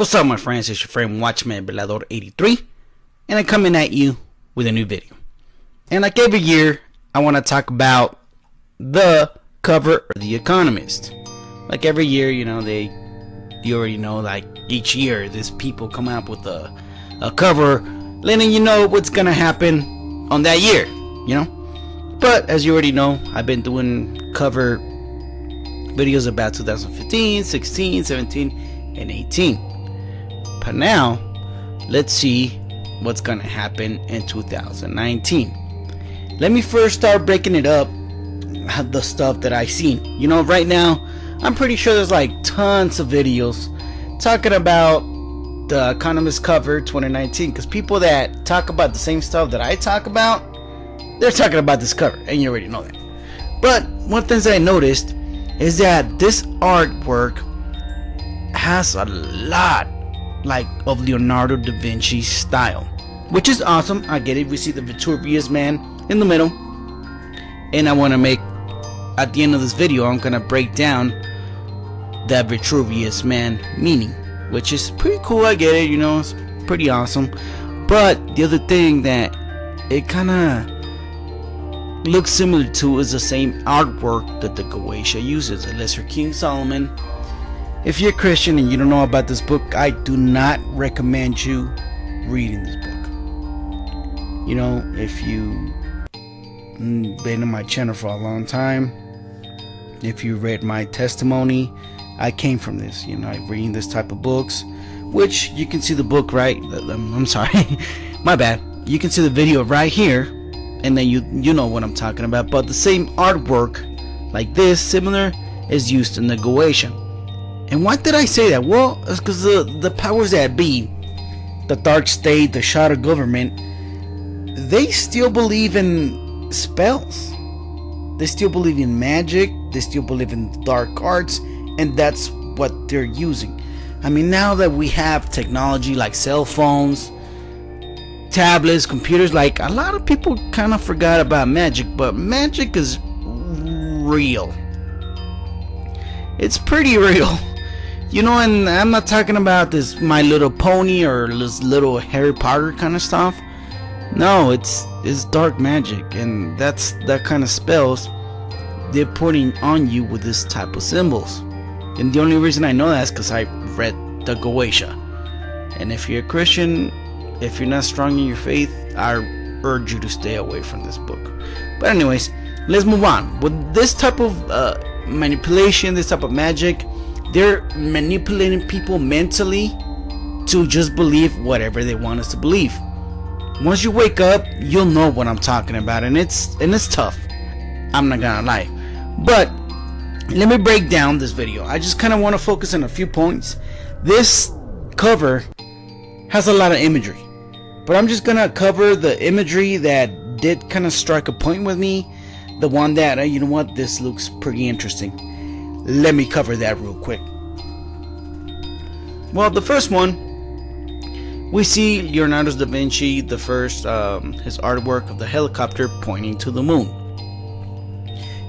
What's up, my friends? It's your friend Watchman Velador 83, and I'm coming at you with a new video. And like every year, I want to talk about the cover of The Economist. Like every year, you already know, like each year, these people come out with a cover letting you know what's gonna happen on that year, But as you already know, I've been doing cover videos about 2015, 16, 17, and 18. But now, let's see what's gonna happen in 2019. Let me first start breaking it up, the stuff that I've seen. Right now, I'm pretty sure there's like tons of videos talking about the Economist cover 2019, because people that talk about the same stuff that I talk about, they're talking about this cover, and you already know that. But one thing that I noticed is that this artwork has a lot of Leonardo da Vinci style, which is awesome. I get it. We see the Vitruvius Man in the middle, and I want to make, at the end of this video, I'm gonna break down that Vitruvius Man meaning, which is pretty cool. I get it, it's pretty awesome. But the other thing that it kind of looks similar to is the same artwork that the Goetia uses, a Lesser King Solomon. If you're a Christian and you don't know about this book, I do not recommend you reading this book. If you've been on my channel for a long time, if you read my testimony, I came from this, reading this type of books, which you can see the book right, I'm sorry, my bad. You can see the video right here, and then you know what I'm talking about. But the same artwork, like this, similar, is used in the Goetia. And why did I say that? Well, it's because the powers that be, the dark state, the shadow government, they still believe in spells. They still believe in magic. They still believe in dark arts, and that's what they're using. I mean, now that we have technology like cell phones, tablets, computers, like a lot of people kind of forgot about magic, but magic is real. It's pretty real. And I'm not talking about this My Little Pony or this little Harry Potter kind of stuff. No, it's dark magic, and that's that kind of spells they're putting on you with this type of symbols. And the only reason I know that is because I read the Goetia. And if you're a Christian, if you're not strong in your faith, I urge you to stay away from this book. But anyways, let's move on. With this type of manipulation, this type of magic, they're manipulating people mentally to just believe whatever they want us to believe. Once you wake up, you'll know what I'm talking about, and it's tough. I'm not gonna lie. But let me break down this video. I just kind of want to focus on a few points. This cover has a lot of imagery, but I'm just gonna cover the imagery that did kind of strike a point with me. The one that, this looks pretty interesting. Let me cover that real quick. Well, the first one, we see Leonardo da Vinci, the first, his artwork of the helicopter pointing to the moon.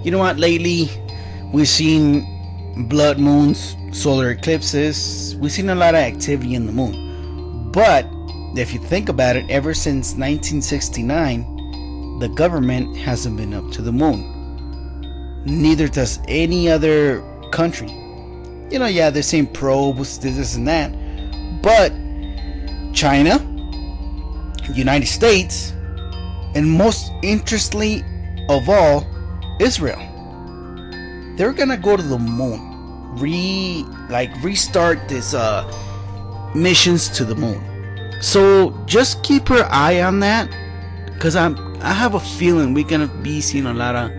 Lately we've seen blood moons, solar eclipses. We've seen a lot of activity in the moon. But if you think about it, ever since 1969, the government hasn't been up to the moon. Neither does any other country. Yeah, they're saying probes, this and that. But China, United States, and most interestingly of all, Israel. They're gonna go to the moon. Restart this missions to the moon. So just keep your eye on that, because I have a feeling we're gonna be seeing a lot of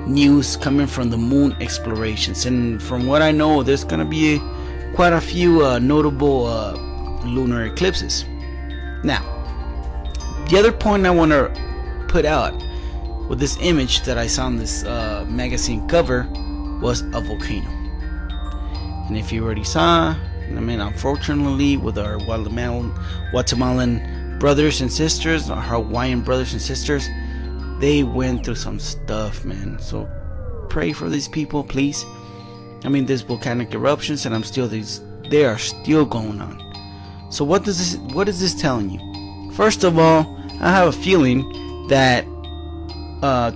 news coming from the moon explorations. And from what I know, there's gonna be quite a few notable lunar eclipses. Now, the other point I want to put out with this image that I saw on this magazine cover was a volcano. And if you already saw, unfortunately, with our Guatemalan brothers and sisters, our Hawaiian brothers and sisters, they went through some stuff, man. So pray for these people, please. There's volcanic eruptions, and they are still going on. So what is this telling you? First of all, I have a feeling that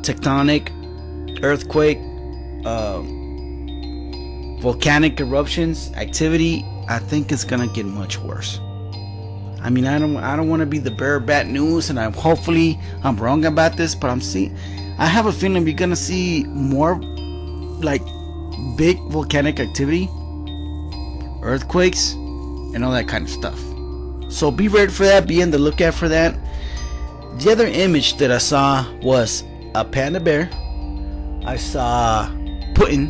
tectonic, earthquake, volcanic eruptions activity, I think it's gonna get much worse. I mean, I don't want to be the bearer of bad news, and hopefully I'm wrong about this, but I have a feeling we're gonna see more like big volcanic activity, earthquakes, and all that kind of stuff. So be ready for that. Be on the lookout for that. The other image that I saw was a panda bear. I saw Putin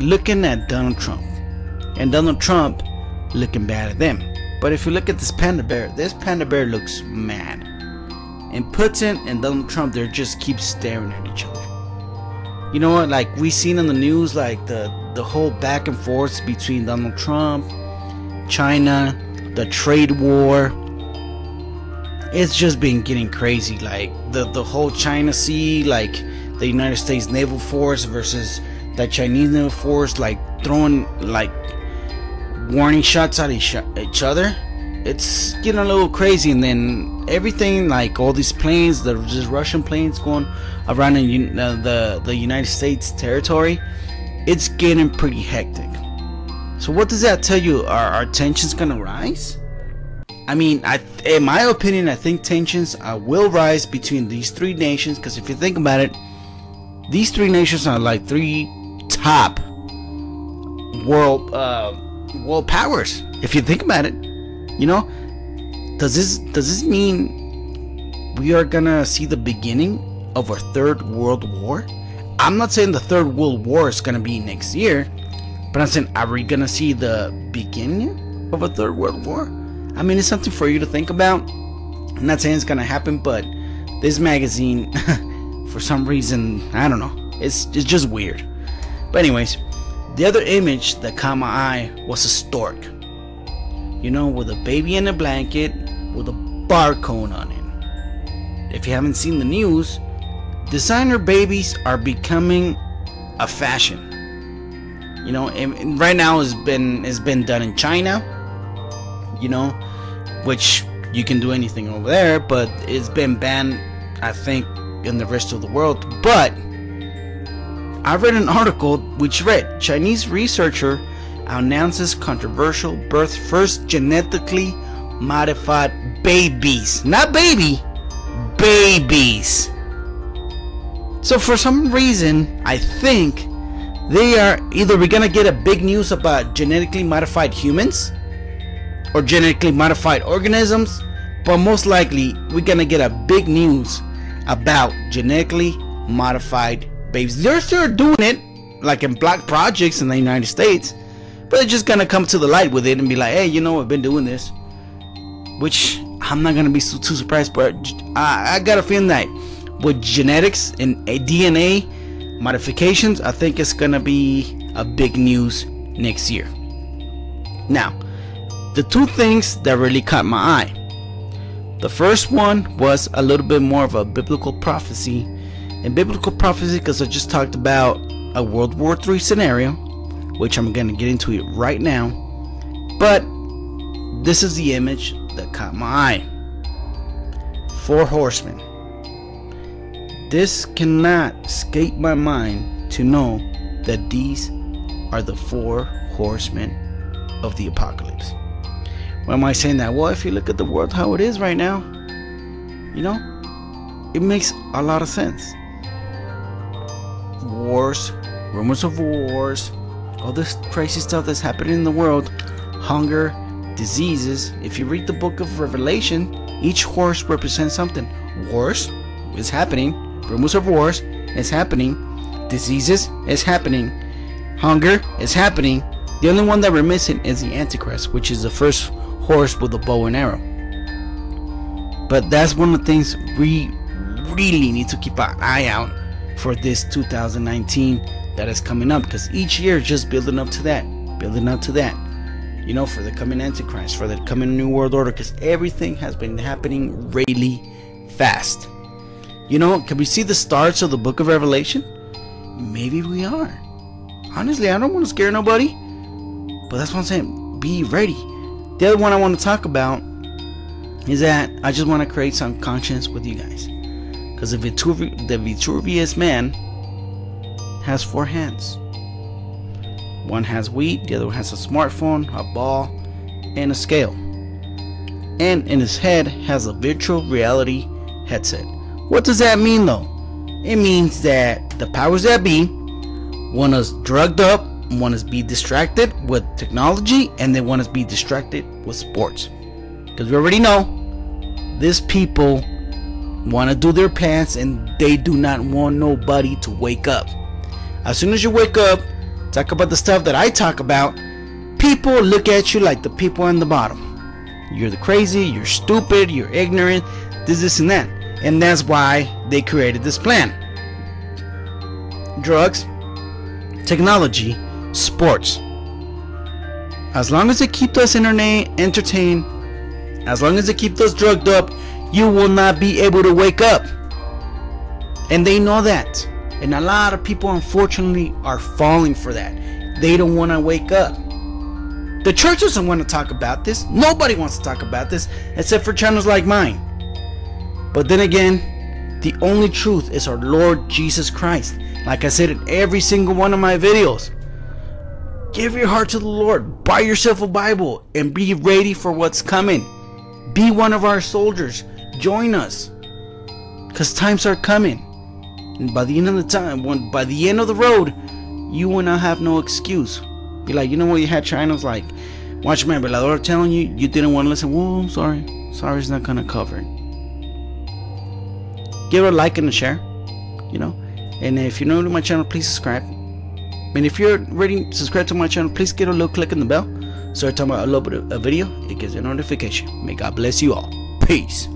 looking at Donald Trump, and Donald Trump looking bad at them. But if you look at this panda bear looks mad. And Putin and Donald Trump, they just keep staring at each other. You know what? Like we seen on the news, like the whole back and forth between Donald Trump, China, the trade war. It's just been getting crazy. Like the whole China Sea, like the United States naval force versus the Chinese naval force, like throwing like warning shots at each other. It's getting a little crazy. And then everything, like all these planes, just Russian planes going around in the United States territory, it's getting pretty hectic. So what does that tell you? Are tensions gonna rise? I mean, in my opinion, I think tensions will rise between these three nations, because if you think about it, these three nations are like three top world powers. If you think about it, you know, does this mean we are gonna see the beginning of a third world war? I'm not saying the third world war is gonna be next year, but I'm saying, are we gonna see the beginning of a third world war? I mean, it's something for you to think about. I'm not saying it's gonna happen, but this magazine, for some reason, I don't know, it's just weird. But anyways, the other image that caught my eye was a stork. You know, with a baby in a blanket with a barcode on it. If you haven't seen the news, designer babies are becoming a fashion. You know, and right now it's been done in China. You know, which you can do anything over there, but it's been banned, I think, in the rest of the world. But I read an article which read, Chinese researcher announces controversial birth first genetically modified babies. Not baby, babies. So for some reason, I think they are either we're gonna get a big news about genetically modified humans or genetically modified organisms, but most likely we're gonna get a big news about genetically modified babies. They're still doing it, like in black projects in the United States, but they're just gonna come to the light with it and be like, hey, you know, I've been doing this. Which I'm not gonna be too surprised, but I got a feeling that with genetics and DNA modifications, I think it's gonna be a big news next year. Now, the two things that really caught my eye. The first one was a little bit more of a biblical prophecy. And biblical prophecy, because I just talked about a World War III scenario, which I'm going to get into it right now. But this is the image that caught my eye. 4 horsemen. This cannot escape my mind to know that these are the 4 horsemen of the apocalypse. Why am I saying that? Well, if you look at the world how it is right now, you know, it makes a lot of sense. Wars, rumors of wars, all this crazy stuff that's happening in the world, hunger, diseases. If you read the book of Revelation, each horse represents something. Wars is happening, rumors of wars is happening, diseases is happening, hunger is happening. The only one that we're missing is the Antichrist, which is the first horse with a bow and arrow. But that's one of the things we really need to keep an eye out for this 2019 that is coming up, because each year is just building up to that, you know, for the coming Antichrist, for the coming New World Order, because everything has been happening really fast. You know, can we see the starts of the book of Revelation? Maybe we are. Honestly, I don't want to scare nobody, but that's what I'm saying. Be ready. The other one I want to talk about is that I just want to create some conscience with you guys. Because the Vitruvius man has 4 hands. One has wheat, the other one has a smartphone, a ball, and a scale. And in his head has a virtual reality headset. What does that mean though? It means that the powers that be want us drugged up, want us be distracted with technology, and they want us be distracted with sports. Because we already know these people want to do their plans and they do not want nobody to wake up. As soon as you wake up, talk about the stuff that I talk about, people look at you like the people on the bottom. You're the crazy, you're stupid, you're ignorant, this and that. And that's why they created this plan. Drugs, technology, sports. As long as they keep us entertained, as long as they keep us drugged up, you will not be able to wake up. And they know that. And a lot of people unfortunately are falling for that. They don't want to wake up. The church doesn't want to talk about this. Nobody wants to talk about this except for channels like mine. But then again, the only truth is our Lord Jesus Christ. Like I said in every single one of my videos, give your heart to the Lord. Buy yourself a Bible and be ready for what's coming. Be one of our soldiers. Join us. Because times are coming. And by the end of the time, by the end of the road, you will not have no excuse. Be like, you know what, you had channels like Watch My Velador telling you you didn't want to listen. Well, I'm sorry. Sorry, it's not going to cover it. Give it a like and a share. You know. And if you're new to my channel, please subscribe. And if you're already subscribed to my channel, please give a little click on the bell. So every time I upload a video, it gives you a notification. May God bless you all. Peace.